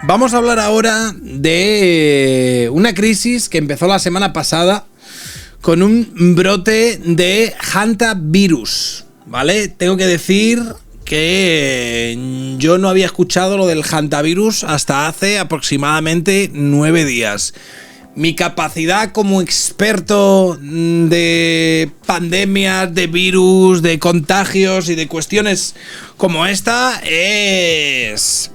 Vamos a hablar ahora de una crisis que empezó la semana pasada con un brote de hantavirus, ¿vale? Tengo que decir que yo no había escuchado lo del hantavirus hasta hace aproximadamente 9 días. Mi capacidad como experto de pandemias, de virus, de contagios y de cuestiones como esta es...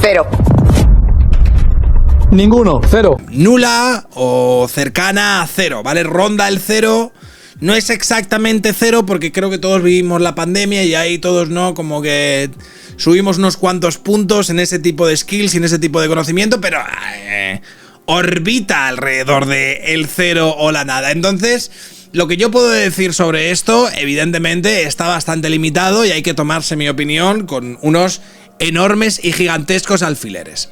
Cero. Ninguno, cero. Nula o cercana a cero, ¿vale? Ronda el cero. No es exactamente cero porque creo que todos vivimos la pandemia y ahí todos, ¿no? Como que subimos unos cuantos puntos en ese tipo de skills y en ese tipo de conocimiento, pero orbita alrededor de el cero o la nada. Entonces, lo que yo puedo decir sobre esto, evidentemente, está bastante limitado y hay que tomarse mi opinión con unos enormes y gigantescos alfileres.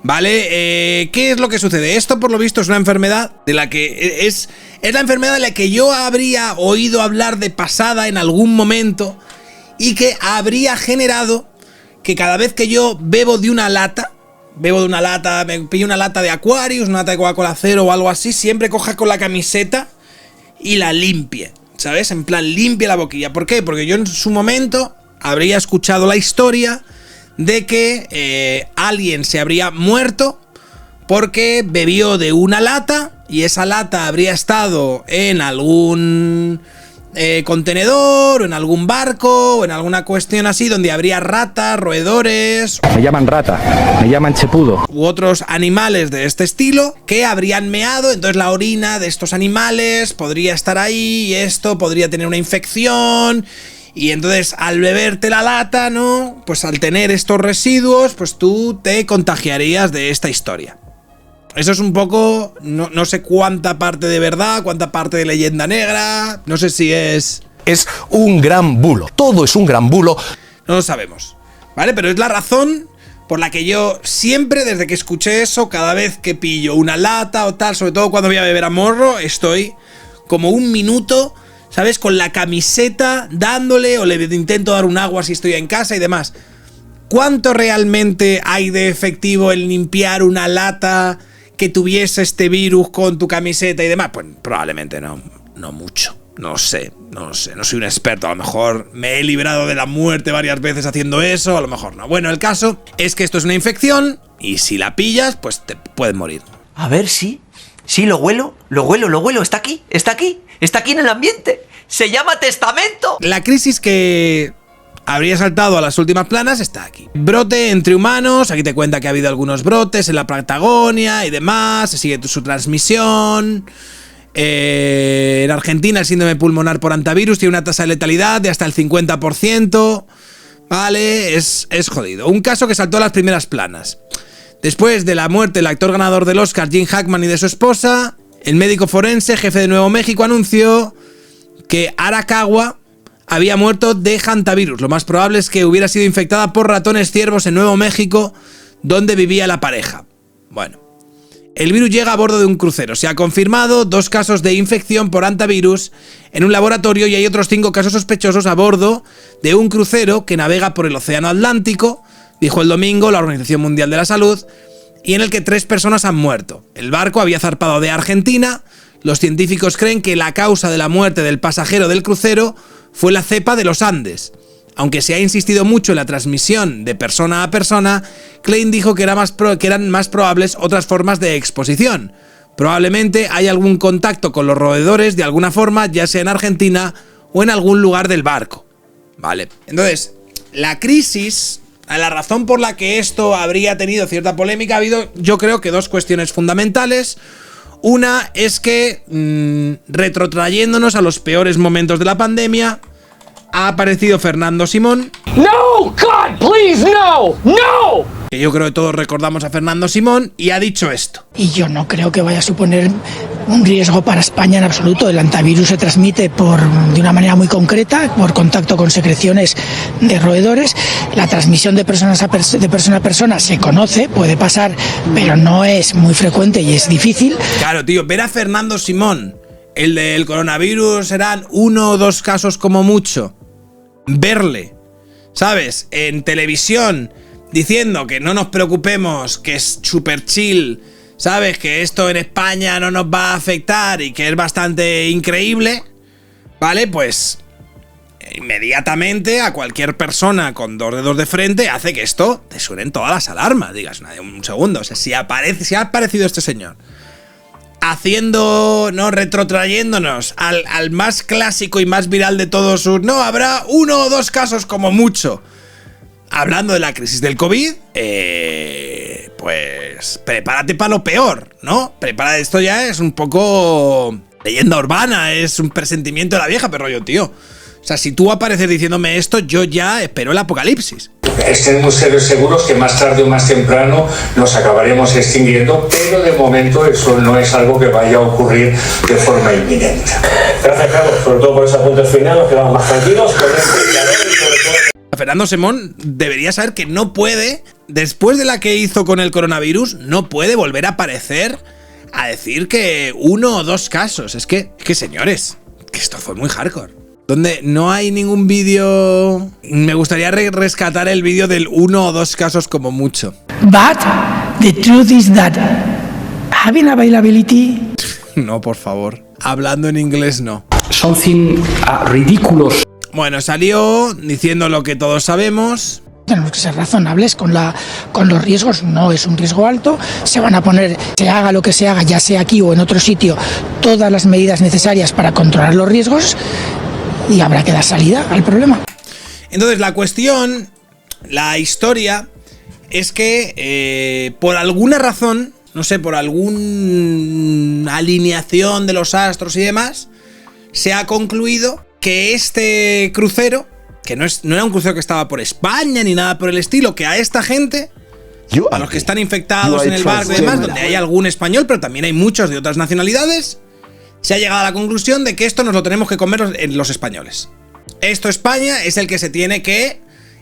¿Vale? ¿Qué es lo que sucede? Esto, por lo visto, es una enfermedad de la que es la enfermedad de la que yo habría oído hablar de pasada en algún momento y que habría generado que cada vez que yo bebo de una lata, me pillo una lata de Aquarius, una lata de Coca-Cola Cero o algo así, siempre coja con la camiseta y la limpie, ¿sabes? En plan, limpie la boquilla. ¿Por qué? Porque yo en su momento habría escuchado la historia de que alguien se habría muerto porque bebió de una lata y esa lata habría estado en algún contenedor o en algún barco o en alguna cuestión así donde habría ratas, roedores... Me llaman rata, me llaman chepudo. U otros animales de este estilo que habrían meado, entonces la orina de estos animales podría estar ahí y esto podría tener una infección... Y entonces, al beberte la lata, ¿no? Pues al tener estos residuos, pues tú te contagiarías de esta historia. Eso es un poco... No sé cuánta parte de verdad, cuánta parte de leyenda negra... No sé si es... Es un gran bulo. Todo es un gran bulo. No lo sabemos, ¿vale? Pero es la razón por la que yo siempre, desde que escuché eso, cada vez que pillo una lata o tal, sobre todo cuando voy a beber a morro, estoy como un minuto... ¿Sabes? Con la camiseta dándole o le intento dar un agua si estoy en casa y demás. ¿Cuánto realmente hay de efectivo en limpiar una lata que tuviese este virus con tu camiseta y demás? Pues probablemente no mucho. No sé, no soy un experto. A lo mejor me he librado de la muerte varias veces haciendo eso, a lo mejor no. Bueno, el caso es que esto es una infección y si la pillas, pues te puedes morir. A ver, sí, lo huelo, está aquí en el ambiente, se llama testamento. La crisis que habría saltado a las últimas planas está aquí. Brote entre humanos, aquí te cuenta que ha habido algunos brotes en la Patagonia y demás, se sigue su transmisión. En Argentina el síndrome pulmonar por hantavirus tiene una tasa de letalidad de hasta el 50%, ¿vale? Es jodido. Un caso que saltó a las primeras planas. Después de la muerte del actor ganador del Oscar, Gene Hackman, y de su esposa, el médico forense, jefe de Nuevo México, anunció que Arakawa había muerto de hantavirus. Lo más probable es que hubiera sido infectada por ratones ciervos en Nuevo México, donde vivía la pareja. Bueno, el virus llega a bordo de un crucero. Se ha confirmado 2 casos de infección por hantavirus en un laboratorio y hay otros 5 casos sospechosos a bordo de un crucero que navega por el Océano Atlántico, dijo el domingo la Organización Mundial de la Salud, y en el que 3 personas han muerto. El barco había zarpado de Argentina. Los científicos creen que la causa de la muerte del pasajero del crucero fue la cepa de los Andes. Aunque se ha insistido mucho en la transmisión de persona a persona, Klein dijo que eran más probables otras formas de exposición. Probablemente hay algún contacto con los roedores de alguna forma, ya sea en Argentina o en algún lugar del barco. Vale. Entonces, la crisis... La razón por la que esto habría tenido cierta polémica ha habido, yo creo que 2 cuestiones fundamentales. Una es que, retrotrayéndonos a los peores momentos de la pandemia, ha aparecido Fernando Simón. No, God, please, no, no. Que yo creo que todos recordamos a Fernando Simón y ha dicho esto. Y yo no creo que vaya a suponer un riesgo para España en absoluto. El hantavirus se transmite de una manera muy concreta, por contacto con secreciones de roedores. La transmisión de persona a persona se conoce, puede pasar, pero no es muy frecuente y es difícil. Claro, tío, ver a Fernando Simón el del coronavirus serán 1 o 2 casos como mucho. Verle, ¿sabes?, en televisión diciendo que no nos preocupemos, que es super chill, ¿sabes?, que esto en España no nos va a afectar y que es bastante increíble, ¿vale? Pues inmediatamente a cualquier persona con 2 dedos de frente hace que esto te suenen todas las alarmas. Digas, un segundo, o sea, si ha aparecido este señor haciendo, no, retrotrayéndonos al más clásico y más viral de todos sus, no, habrá 1 o 2 casos como mucho, hablando de la crisis del COVID, pues prepárate para lo peor, ¿no? Prepara, esto ya es un poco leyenda urbana, es un presentimiento de la vieja, pero yo, tío, o sea, si tú apareces diciéndome esto, yo ya espero el apocalipsis. Estemos seguros que más tarde o más temprano nos acabaremos extinguiendo, pero de momento eso no es algo que vaya a ocurrir de forma inminente. Gracias, Carlos, sobre todo por ese apunte final, nos quedamos más tranquilos con este indicador y sobre todo... Fernando Simón debería saber que no puede, después de la que hizo con el coronavirus, no puede volver a aparecer a decir que 1 o 2 casos. Es que señores, que esto fue muy hardcore. Donde no hay ningún vídeo. Me gustaría rescatar el vídeo del 1 o 2 casos como mucho. But the truth is that having availability. No, por favor. Hablando en inglés, no. Something ridiculous. Bueno, salió diciendo lo que todos sabemos. Tenemos que ser razonables con los riesgos. No es un riesgo alto. Se van a poner, se haga lo que se haga, ya sea aquí o en otro sitio, todas las medidas necesarias para controlar los riesgos. Y habrá que dar salida al problema. Entonces la cuestión, la historia, es que por alguna razón, no sé, por alguna alineación de los astros y demás, se ha concluido que este crucero, que no era un crucero que estaba por España ni nada por el estilo, que a esta gente, a los que están infectados en el barco y demás, donde hay algún español, pero también hay muchos de otras nacionalidades, se ha llegado a la conclusión de que esto nos lo tenemos que comer los españoles. Esto, España es el que se tiene que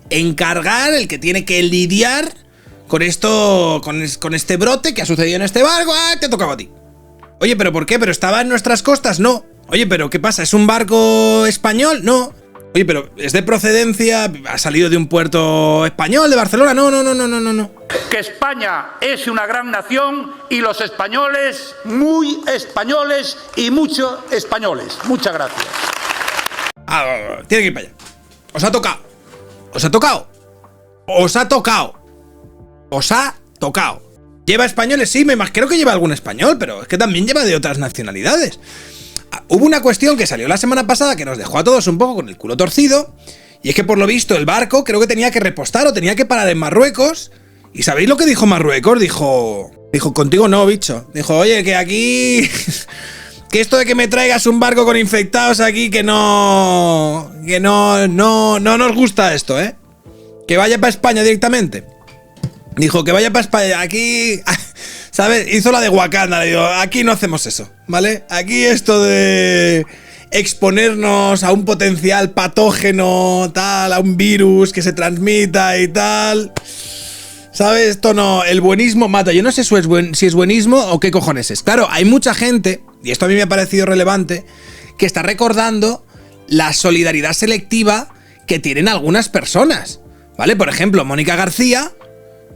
encargar, el que tiene que lidiar con esto, con este brote que ha sucedido en este barco. ¡Ah, te tocaba a ti! Oye, ¿pero por qué? ¿Pero estaba en nuestras costas? No. Oye, ¿pero qué pasa? ¿Es un barco español? No. Oye, ¿pero es de procedencia? ¿Ha salido de un puerto español, de Barcelona? No. Que España es una gran nación y los españoles, muy españoles y muchos españoles. Muchas gracias. Tiene que ir para allá. Os ha tocado. ¿Lleva españoles? Sí, creo que lleva algún español, pero es que también lleva de otras nacionalidades. Hubo una cuestión que salió la semana pasada que nos dejó a todos un poco con el culo torcido, y es que por lo visto el barco creo que tenía que repostar o tenía que parar en Marruecos. ¿Y sabéis lo que dijo Marruecos? Dijo, contigo no, bicho. Dijo, oye, que aquí... que esto de que me traigas un barco con infectados aquí, que no nos gusta esto, ¿eh? Que vaya para España directamente. Dijo que vaya para España, aquí... ¿Sabes? Hizo la de Wakanda, le digo, aquí no hacemos eso, ¿vale? Aquí esto de exponernos a un potencial patógeno, tal, a un virus que se transmita y tal... ¿Sabes? Esto no... El buenismo mata. Yo no sé si es buenismo o qué cojones es. Claro, hay mucha gente, y esto a mí me ha parecido relevante, que está recordando la solidaridad selectiva que tienen algunas personas, ¿vale? Por ejemplo, Mónica García...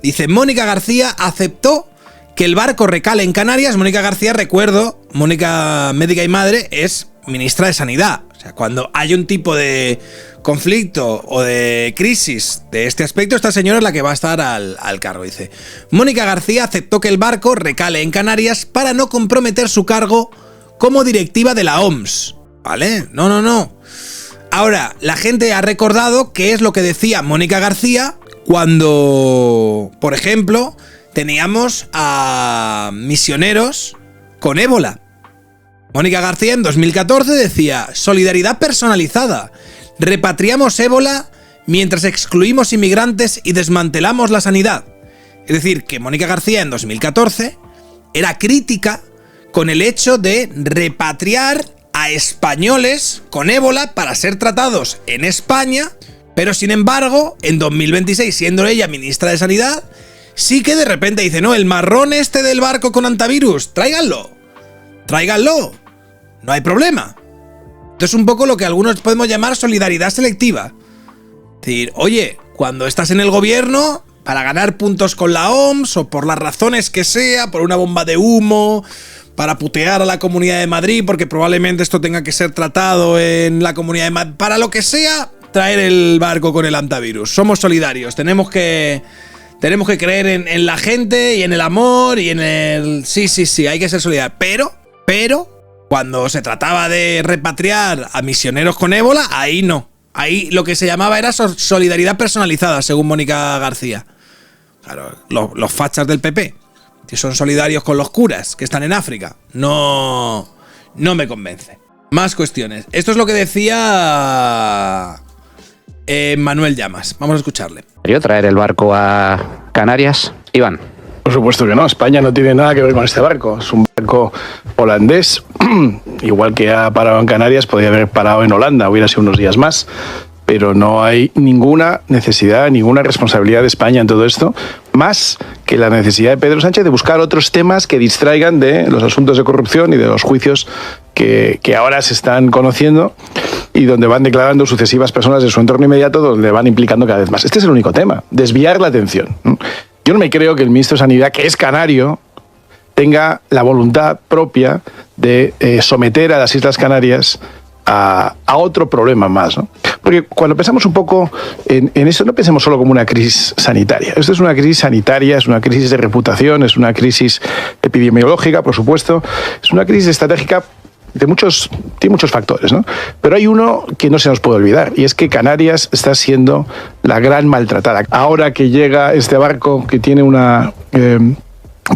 Dice, Mónica García aceptó que el barco recale en Canarias. Mónica García, recuerdo, Mónica médica y madre, es ministra de Sanidad. O sea, cuando hay un tipo de conflicto o de crisis de este aspecto, esta señora es la que va a estar al cargo. Dice, Mónica García aceptó que el barco recale en Canarias para no comprometer su cargo como directiva de la OMS. ¿Vale? No. Ahora, la gente ha recordado qué es lo que decía Mónica García cuando, por ejemplo, teníamos a misioneros con ébola. Mónica García en 2014 decía, solidaridad personalizada, repatriamos ébola mientras excluimos inmigrantes y desmantelamos la sanidad. Es decir, que Mónica García en 2014 era crítica con el hecho de repatriar a españoles con ébola para ser tratados en España, pero sin embargo, en 2026, siendo ella ministra de Sanidad, sí que de repente dice, no, el marrón este del barco con antivirus, tráiganlo. no hay problema. Esto es un poco lo que algunos podemos llamar solidaridad selectiva. Es decir, oye, cuando estás en el gobierno, para ganar puntos con la OMS o por las razones que sea, por una bomba de humo, para putear a la Comunidad de Madrid, porque probablemente esto tenga que ser tratado en la Comunidad de Madrid, para lo que sea, traer el barco con el antivirus. Somos solidarios, tenemos que creer en la gente y en el amor y en el... Sí, hay que ser solidarios. Pero, cuando se trataba de repatriar a misioneros con ébola, ahí no. Ahí lo que se llamaba era solidaridad personalizada, según Mónica García. Claro, los fachas del PP, que son solidarios con los curas que están en África, no me convence. Más cuestiones. Esto es lo que decía Manuel Llamas. Vamos a escucharle. ¿Quería traer el barco a Canarias? Iván. Por supuesto que no, España no tiene nada que ver con este barco. Es un barco holandés, igual que ha parado en Canarias, podría haber parado en Holanda, hubiera sido unos días más. Pero no hay ninguna necesidad, ninguna responsabilidad de España en todo esto, más que la necesidad de Pedro Sánchez de buscar otros temas que distraigan de los asuntos de corrupción y de los juicios que ahora se están conociendo y donde van declarando sucesivas personas de su entorno inmediato, donde van implicando cada vez más. Este es el único tema, desviar la atención. Yo no me creo que el ministro de Sanidad, que es canario, tenga la voluntad propia de someter a las Islas Canarias a otro problema más, ¿no? Porque cuando pensamos un poco en eso, no pensemos solo como una crisis sanitaria. Esto es una crisis sanitaria, es una crisis de reputación, es una crisis epidemiológica, por supuesto, es una crisis estratégica tiene muchos factores, ¿no? Pero hay uno que no se nos puede olvidar, y es que Canarias está siendo la gran maltratada. Ahora que llega este barco que tiene un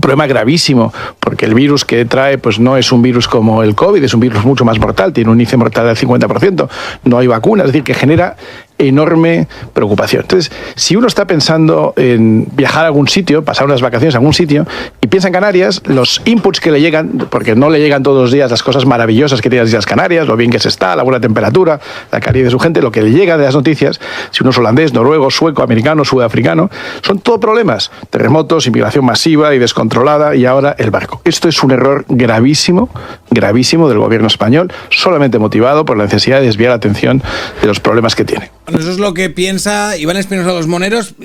problema gravísimo, porque el virus que trae pues no es un virus como el COVID, es un virus mucho más mortal, tiene un índice mortal del 50%, no hay vacunas, es decir, que genera enorme preocupación. Entonces, si uno está pensando en viajar a algún sitio, pasar unas vacaciones a algún sitio, y piensa en Canarias, los inputs que le llegan, porque no le llegan todos los días las cosas maravillosas que tienen las Islas Canarias, lo bien que se está, la buena temperatura, la calidad de su gente, lo que le llega de las noticias, si uno es holandés, noruego, sueco, americano, sudafricano, son todo problemas, terremotos, inmigración masiva y descontrolada, y ahora el barco. Esto es un error gravísimo del gobierno español, solamente motivado por la necesidad de desviar la atención de los problemas que tiene. Bueno, eso es lo que piensa Iván Espinosa de los Moneros.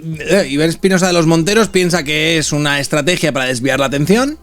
Iván Espinosa de los Monteros piensa que es una estrategia para desviar la atención.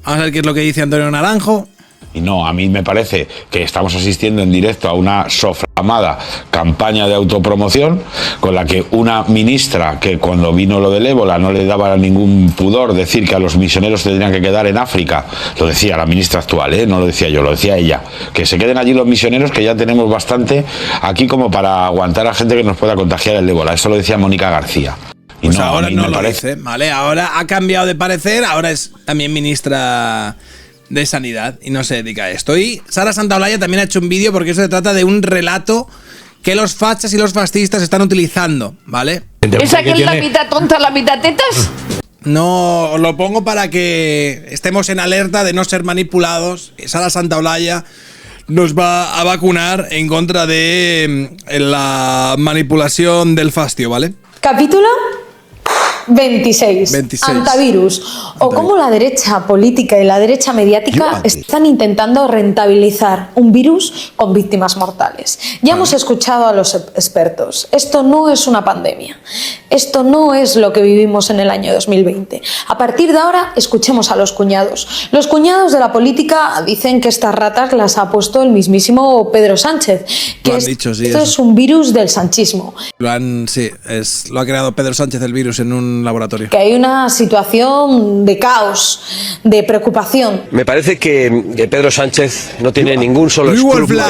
Vamos a ver qué es lo que dice Antonio Naranjo. Y no, a mí me parece que estamos asistiendo en directo a una soframada campaña de autopromoción con la que una ministra que cuando vino lo del ébola no le daba ningún pudor decir que a los misioneros se tendrían que quedar en África, lo decía la ministra actual, no lo decía yo, lo decía ella, que se queden allí los misioneros, que ya tenemos bastante aquí como para aguantar a gente que nos pueda contagiar el ébola. Eso lo decía Mónica García. Y pues no, ahora no lo parece. dice, ¿vale? Ahora ha cambiado de parecer, ahora es también ministra de Sanidad y no se dedica a esto. Y Sara Santaolalla también ha hecho un vídeo porque eso se trata de un relato que los fachas y los fascistas están utilizando, ¿vale? ¿Esa que es la mitad tonta, la mitad tetas? No, os lo pongo para que estemos en alerta de no ser manipulados. Sara Santaolalla nos va a vacunar en contra de la manipulación del fastio, ¿vale? Capítulo 26. Antivirus. O cómo la derecha política y la derecha mediática están intentando rentabilizar un virus con víctimas mortales. Ya hemos escuchado a los expertos. Esto no es una pandemia. Esto no es lo que vivimos en el año 2020. A partir de ahora, escuchemos a los cuñados. Los cuñados de la política dicen que estas ratas las ha puesto el mismísimo Pedro Sánchez. Que esto es un virus del sanchismo. Lo ha creado Pedro Sánchez el virus en un laboratorio. Que hay una situación de caos, de preocupación. Me parece que Pedro Sánchez no tiene ningún solo escrúpulo.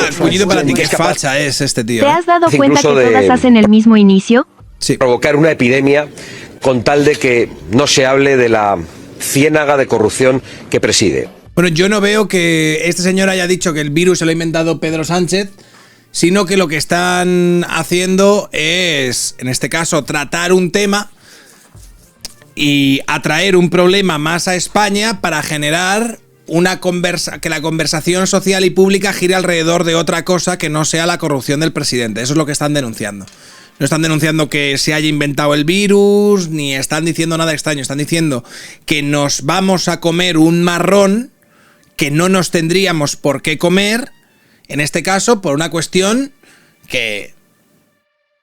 Para ti, qué facha es este tío. ¿Te has dado cuenta que todas hacen el mismo inicio? Sí. Provocar una epidemia con tal de que no se hable de la ciénaga de corrupción que preside. Bueno, yo no veo que este señor haya dicho que el virus se lo ha inventado Pedro Sánchez, sino que lo que están haciendo es, en este caso, tratar un tema y atraer un problema más a España para generar que la conversación social y pública gire alrededor de otra cosa que no sea la corrupción del presidente. Eso es lo que están denunciando. No están denunciando que se haya inventado el virus, ni están diciendo nada extraño. Están diciendo que nos vamos a comer un marrón que no nos tendríamos por qué comer, en este caso, por una cuestión que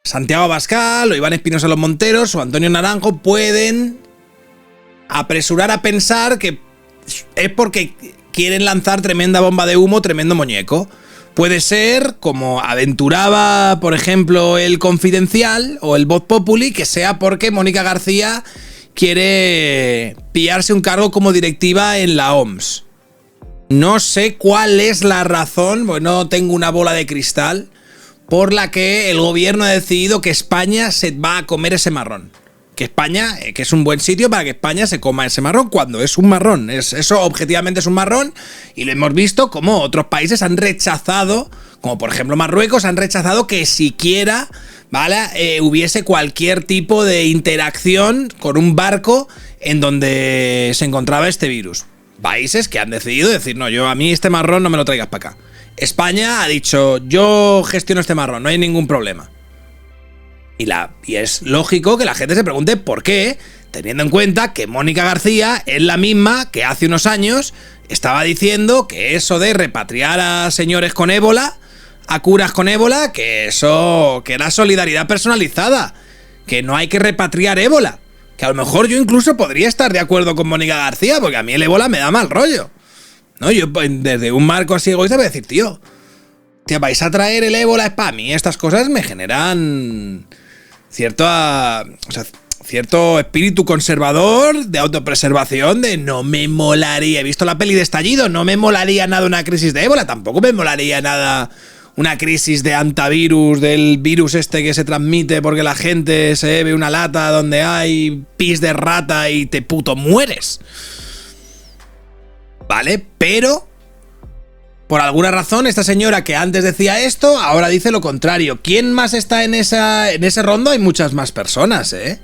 Santiago Abascal o Iván Espinosa Los Monteros o Antonio Naranjo pueden apresurar a pensar que es porque quieren lanzar tremenda bomba de humo, tremendo muñeco. Puede ser, como aventuraba, por ejemplo, el Confidencial o el Voz Populi, que sea porque Mónica García quiere pillarse un cargo como directiva en la OMS. No sé cuál es la razón, porque no tengo una bola de cristal, por la que el gobierno ha decidido que España se va a comer ese marrón. Que España, que es un buen sitio para que España se coma ese marrón cuando es un marrón. Eso objetivamente es un marrón y lo hemos visto como otros países han rechazado, como por ejemplo Marruecos, han rechazado que siquiera, ¿vale? Hubiese cualquier tipo de interacción con un barco en donde se encontraba este virus. Países que han decidido decir, no, a mí este marrón no me lo traigas para acá. España ha dicho, yo gestiono este marrón, no hay ningún problema. Y es lógico que la gente se pregunte por qué, teniendo en cuenta que Mónica García es la misma que hace unos años estaba diciendo que eso de repatriar a señores con ébola, a curas con ébola, que era solidaridad personalizada, que no hay que repatriar ébola. Que a lo mejor yo incluso podría estar de acuerdo con Mónica García, porque a mí el ébola me da mal rollo. No, yo desde un marco así egoísta voy a decir, tío, vais a traer el ébola, para mí estas cosas me generan cierto espíritu conservador, de autopreservación, de no me molaría, he visto la peli de Estallido, no me molaría nada una crisis de ébola, tampoco me molaría nada una crisis de antivirus, del virus este que se transmite porque la gente se bebe una lata donde hay pis de rata y te puto mueres. ¿Vale? Pero por alguna razón esta señora que antes decía esto, ahora dice lo contrario. ¿Quién más está en ese rondo? Hay muchas más personas, ¿eh?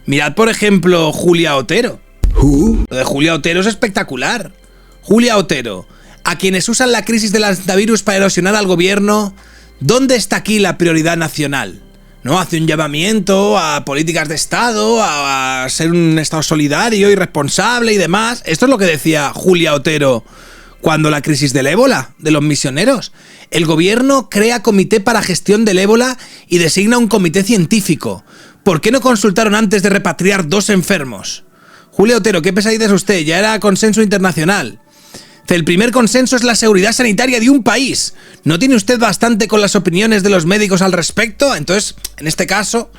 Mirad, por ejemplo, Julia Otero. Lo de Julia Otero es espectacular. Julia Otero, a quienes usan la crisis del antivirus para erosionar al gobierno, ¿dónde está aquí la prioridad nacional? ¿No? Hace un llamamiento a políticas de Estado, a ser un Estado solidario y responsable y demás. Esto es lo que decía Julia Otero cuando la crisis del ébola, de los misioneros. El gobierno crea comité para gestión del ébola y designa un comité científico. ¿Por qué no consultaron antes de repatriar 2 enfermos? Julia Otero, ¿qué pesadilla es usted? Ya era consenso internacional. El primer consenso es la seguridad sanitaria de un país. ¿No tiene usted bastante con las opiniones de los médicos al respecto? Entonces, en este caso,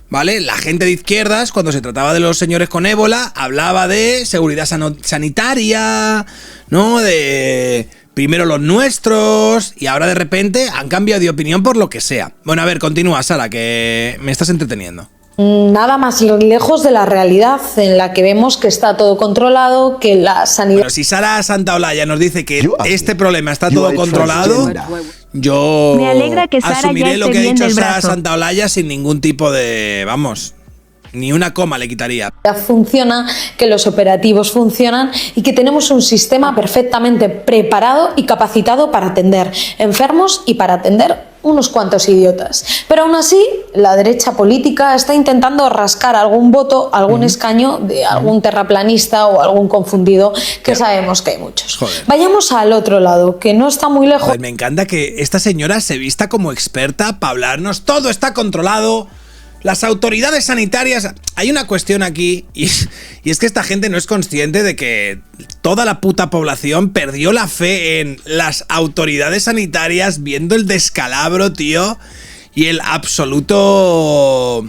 ¿vale? La gente de izquierdas, cuando se trataba de los señores con ébola, hablaba de seguridad sanitaria, ¿no? De primero los nuestros, y ahora de repente han cambiado de opinión por lo que sea. Bueno, a ver, continúa, Sara, que me estás entreteniendo. Nada más lejos de la realidad en la que vemos que está todo controlado, que la sanidad... Pero si Sara Santaolalla nos dice que este problema está todo controlado, yo me alegra que Sara asumiré ya lo que ha esté dicho bien del Sara brazo. Santaolalla sin ningún tipo de... vamos, ni una coma le quitaría. funciona, que los operativos funcionan y que tenemos un sistema perfectamente preparado y capacitado para atender enfermos y para atender unos cuantos idiotas. Pero aún así, la derecha política está intentando rascar algún voto, algún escaño de algún terraplanista o algún confundido, que sabemos que hay muchos. Joder. Vayamos al otro lado, que no está muy lejos. Joder, me encanta que esta señora se vista como experta para hablarnos. Todo está controlado. Las autoridades sanitarias... Hay una cuestión aquí y es que esta gente no es consciente de que toda la puta población perdió la fe en las autoridades sanitarias viendo el descalabro, tío, y el absoluto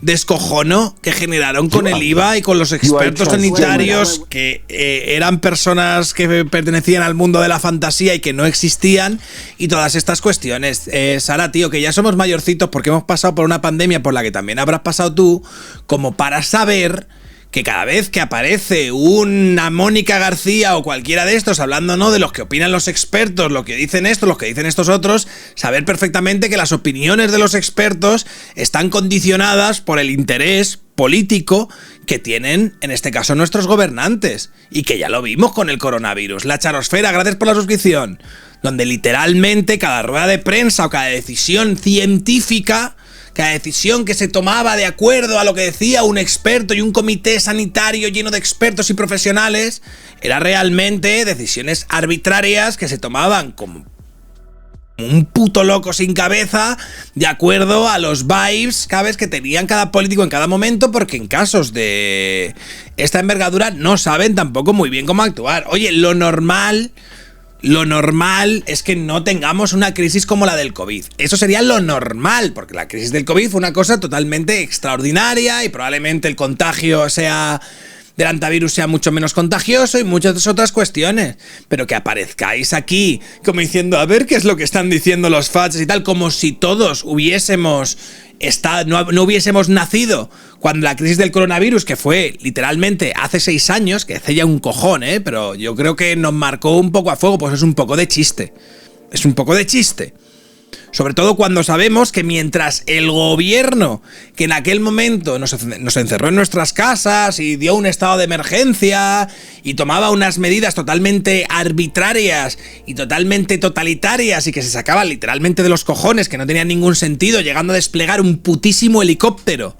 descojono que generaron con el IVA y con los expertos sanitarios que eran personas que pertenecían al mundo de la fantasía y que no existían, y todas estas cuestiones. Sara, tío, que ya somos mayorcitos porque hemos pasado por una pandemia por la que también habrás pasado tú, como para saber que cada vez que aparece una Mónica García o cualquiera de estos hablando, ¿no?, de los que opinan los expertos, lo que dicen estos, los que dicen estos otros, saber perfectamente que las opiniones de los expertos están condicionadas por el interés político que tienen, en este caso, nuestros gobernantes, y que ya lo vimos con el coronavirus. La Charosfera, gracias por la suscripción, donde literalmente cada rueda de prensa o cada decisión científica cada decisión que se tomaba de acuerdo a lo que decía un experto y un comité sanitario lleno de expertos y profesionales, era realmente decisiones arbitrarias que se tomaban como un puto loco sin cabeza, de acuerdo a los vibes, ¿sabes?, que tenían cada político en cada momento, porque en casos de esta envergadura no saben tampoco muy bien cómo actuar. Oye, lo normal es que no tengamos una crisis como la del COVID. Eso sería lo normal, porque la crisis del COVID fue una cosa totalmente extraordinaria y probablemente el contagio del antivirus sea mucho menos contagioso y muchas otras cuestiones. Pero que aparezcáis aquí como diciendo, a ver qué es lo que están diciendo los fachos y tal, como si todos no hubiésemos nacido cuando la crisis del coronavirus, que fue literalmente hace 6 años, que hace ya un cojón, pero yo creo que nos marcó un poco a fuego, pues es un poco de chiste. Es un poco de chiste. Sobre todo cuando sabemos que mientras el gobierno, que en aquel momento nos encerró en nuestras casas y dio un estado de emergencia y tomaba unas medidas totalmente arbitrarias y totalmente totalitarias y que se sacaban literalmente de los cojones, que no tenían ningún sentido, llegando a desplegar un putísimo helicóptero,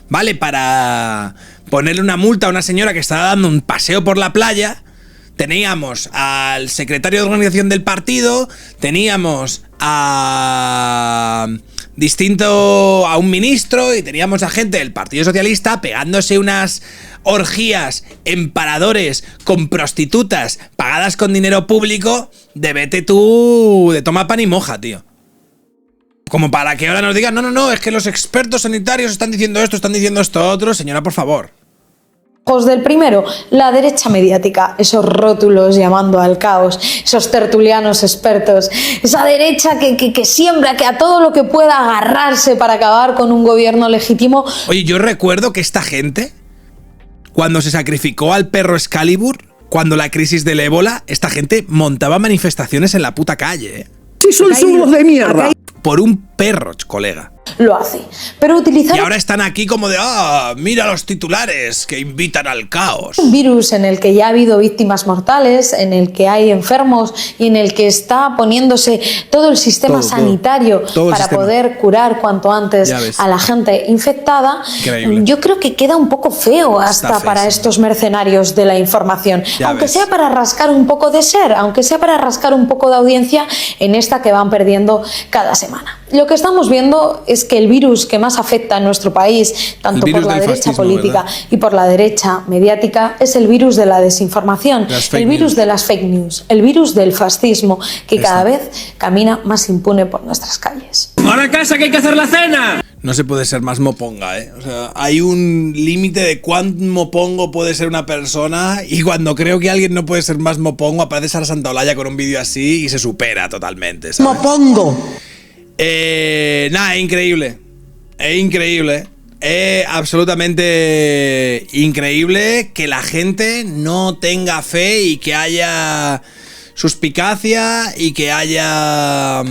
¿vale?, para ponerle una multa a una señora que estaba dando un paseo por la playa. Teníamos al secretario de organización del partido, teníamos a un ministro y teníamos a gente del Partido Socialista pegándose unas orgías en paradores con prostitutas pagadas con dinero público de vete tú, de toma pan y moja, tío. Como para que ahora nos digan, no, es que los expertos sanitarios están diciendo esto otro. Señora, por favor. Ojos del primero, la derecha mediática, esos rótulos llamando al caos, esos tertulianos expertos, esa derecha que siembra, que a todo lo que pueda agarrarse para acabar con un gobierno legítimo. Oye, yo recuerdo que esta gente, cuando se sacrificó al perro Excalibur, cuando la crisis del ébola, esta gente montaba manifestaciones en la puta calle, ¡Sí son zurdos de mierda! Por un perro, colega. Lo hace, pero utilizar... Y ahora están aquí como de, mira los titulares que invitan al caos. Un virus en el que ya ha habido víctimas mortales, en el que hay enfermos y en el que está poniéndose todo el sistema sanitario para poder curar cuanto antes a la gente infectada. Increíble. Yo creo que queda un poco feo hasta para estos mercenarios de la información, aunque sea para rascar un poco de aunque sea para rascar un poco de audiencia en esta que van perdiendo cada semana. Lo que estamos viendo es que el virus que más afecta a nuestro país, tanto por la derecha política y por la derecha mediática, es el virus de la desinformación, el virus de las fake news, el virus del fascismo, que cada vez camina más impune por nuestras calles. ¡Ahora a casa que hay que hacer la cena! No se puede ser más moponga, O sea, hay un límite de cuán mopongo puede ser una persona, y cuando creo que alguien no puede ser más mopongo, aparece Sara Santaolalla con un vídeo así y se supera totalmente, ¿sabes? ¡Mopongo! Nada, es increíble. Es increíble. Es absolutamente increíble que la gente no tenga fe y que haya suspicacia y que haya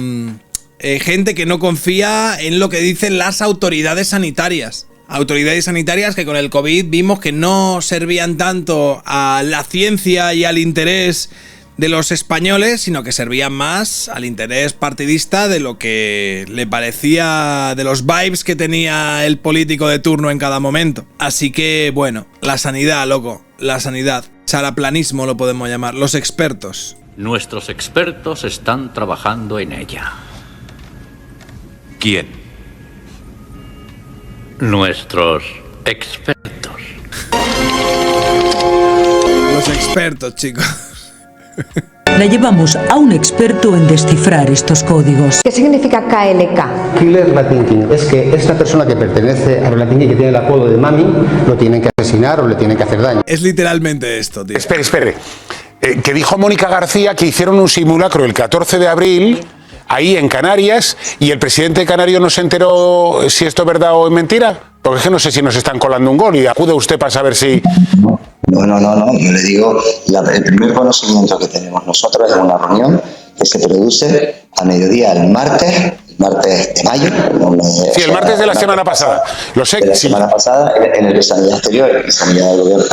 gente que no confía en lo que dicen las autoridades sanitarias. Autoridades sanitarias que con el COVID vimos que no servían tanto a la ciencia y al interés de los españoles, sino que servían más al interés partidista de lo que le parecía, de los vibes que tenía el político de turno en cada momento. Así que, bueno, la sanidad, loco, la sanidad. Saraplanismo lo podemos llamar, los expertos. Nuestros expertos están trabajando en ella. ¿Quién? Nuestros expertos. Los expertos, chicos. La llevamos a un experto en descifrar estos códigos. ¿Qué significa KLK? Killer Latin King. Es que esta persona que pertenece a los Latin King, que tiene el apodo de Mami, lo tienen que asesinar o le tienen que hacer daño. Es literalmente esto, tío. Espere. Que dijo Mónica García que hicieron un simulacro el 14 de abril... ahí en Canarias, y el presidente canario no se enteró si esto es verdad o es mentira, porque es que no sé si nos están colando un gol y acude usted para saber si... No, yo le digo, el primer conocimiento que tenemos nosotros es una reunión que se produce a mediodía el martes de mayo. Sí, el martes de la semana pasada, lo sé. La semana pasada, en el de Sanidad Exterior y Sanidad del Gobierno,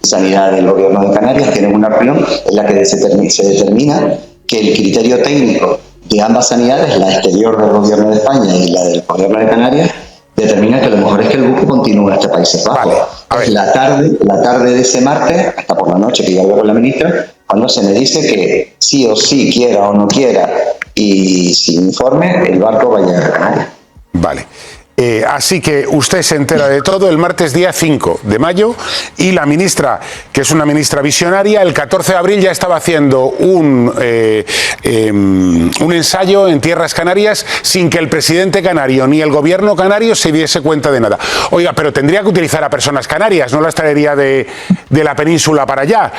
Sanidad del Gobierno de Canarias, tienen una reunión en la que se determina que el criterio técnico de ambas sanidades, la exterior del gobierno de España y la del gobierno de Canarias, determina que lo mejor es que el buque continúe hasta Países Bajos. La tarde de ese martes, hasta por la noche, que ya hablé con la ministra, cuando se me dice que sí o sí, quiera o no quiera, y sin informe, el barco va a llegar a Canarias. Vale. Así que usted se entera de todo el martes día 5 de mayo y la ministra, que es una ministra visionaria, el 14 de abril ya estaba haciendo un ensayo en tierras canarias sin que el presidente canario ni el gobierno canario se diese cuenta de nada. Oiga, pero tendría que utilizar a personas canarias, no las traería de la península para allá.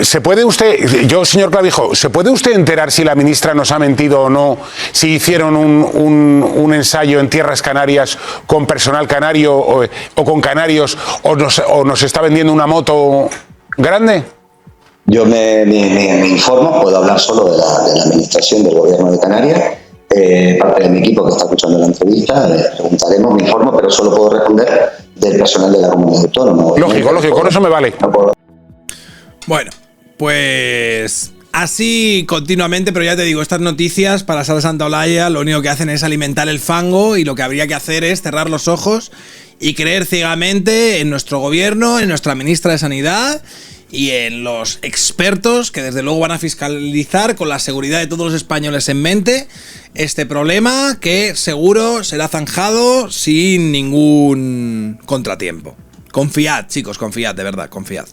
¿Se puede usted, señor Clavijo, ¿se puede usted enterar si la ministra nos ha mentido o no, si hicieron un ensayo en tierras canarias con personal canario o con canarios, o nos está vendiendo una moto grande? Yo me informo, puedo hablar solo de la administración del gobierno de Canarias. Parte de mi equipo que está escuchando la entrevista, preguntaremos, me informo, pero solo puedo responder del personal de la comunidad autónoma. Lógico, con eso me vale. Bueno, pues así continuamente, pero ya te digo, estas noticias para Sala Santa Olaya lo único que hacen es alimentar el fango, y lo que habría que hacer es cerrar los ojos y creer ciegamente en nuestro gobierno, en nuestra ministra de Sanidad y en los expertos que desde luego van a fiscalizar con la seguridad de todos los españoles en mente este problema, que seguro será zanjado sin ningún contratiempo. Confiad, chicos, confiad, de verdad, confiad.